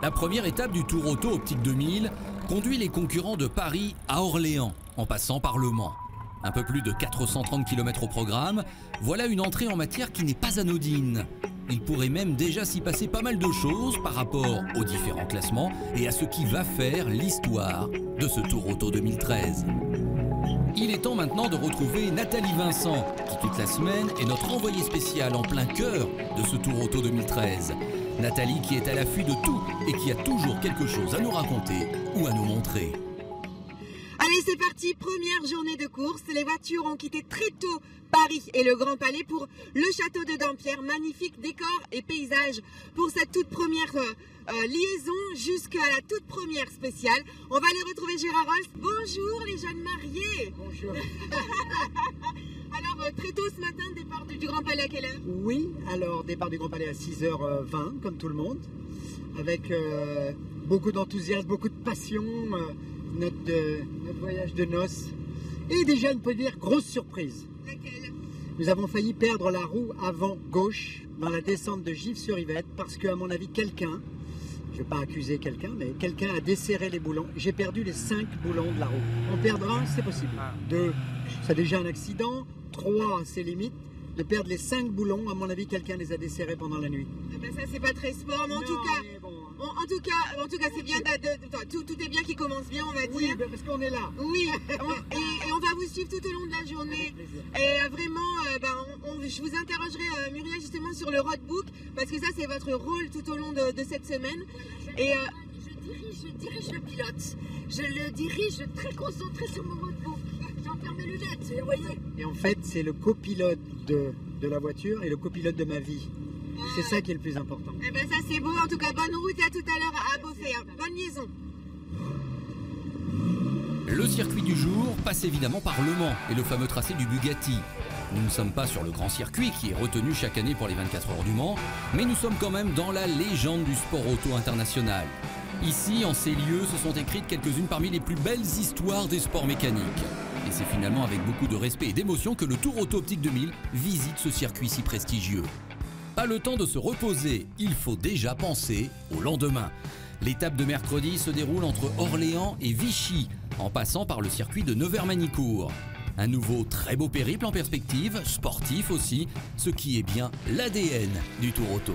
La première étape du Tour Auto Optique 2000 conduit les concurrents de Paris à Orléans, en passant par Le Mans. Un peu plus de 430 km au programme, voilà une entrée en matière qui n'est pas anodine. Il pourrait même déjà s'y passer pas mal de choses par rapport aux différents classements et à ce qui va faire l'histoire de ce Tour Auto 2013. Il est temps maintenant de retrouver Nathalie Vincent, qui toute la semaine est notre envoyée spéciale en plein cœur de ce Tour Auto 2013. Nathalie qui est à l'affût de tout et qui a toujours quelque chose à nous raconter ou à nous montrer. Allez, c'est parti, première journée de course. Les voitures ont quitté très tôt Paris et le Grand Palais pour le château de Dampierre. Magnifique décor et paysage pour cette toute première liaison jusqu'à la toute première spéciale. On va aller retrouver Gérard Rolf. Bonjour les jeunes mariés. Bonjour. Alors, très tôt ce matin, départ du Grand Palais à quelle heure? Oui, alors départ du Grand Palais à 6h20, comme tout le monde, avec beaucoup d'enthousiasme, beaucoup de passion, notre voyage de noces. Et déjà, on peut dire, grosse surprise. Laquelle? Nous avons failli perdre la roue avant gauche dans la descente de Gif-sur-Yvette parce qu'à mon avis, quelqu'un, je ne vais pas accuser quelqu'un, mais quelqu'un a desserré les boulons. J'ai perdu les 5 boulons de la roue. En perdre un, c'est possible. 2, c'est déjà un accident. 3, c'est limite. De perdre les 5 boulons, à mon avis, quelqu'un les a desserrés pendant la nuit. Eh ben ça, c'est pas très sport, mais en tout cas, c'est bien. Tout est bien qui commence bien, on va Oui, dire. parce qu'on est là. Oui, et on va vous suivre tout au long de la journée. Et vraiment, je vous interrogerai, Muriel, justement sur le roadbook, parce que ça, c'est votre rôle tout au long de cette semaine. Et Je dirige le pilote. Je le dirige très concentré sur mon roadbook. J'enferme mes lunettes, vous voyez. Et en fait, c'est le copilote de la voiture et le copilote de ma vie. C'est ça qui est le plus important. eh ben ça, c'est beau. En tout cas, bonne route et à tout à l'heure à Beauvais. Bonne liaison. Le circuit du jour passe évidemment par Le Mans et le fameux tracé du Bugatti. Nous ne sommes pas sur le grand circuit qui est retenu chaque année pour les 24 heures du Mans, mais nous sommes quand même dans la légende du sport auto international. Ici, en ces lieux, se sont écrites quelques-unes parmi les plus belles histoires des sports mécaniques. Et c'est finalement avec beaucoup de respect et d'émotion que le Tour Auto Optique 2000 visite ce circuit si prestigieux. Pas le temps de se reposer, il faut déjà penser au lendemain. L'étape de mercredi se déroule entre Orléans et Vichy, en passant par le circuit de Nevers-Manicourt. Un nouveau très beau périple en perspective, sportif aussi, ce qui est bien l'ADN du Tour Auto.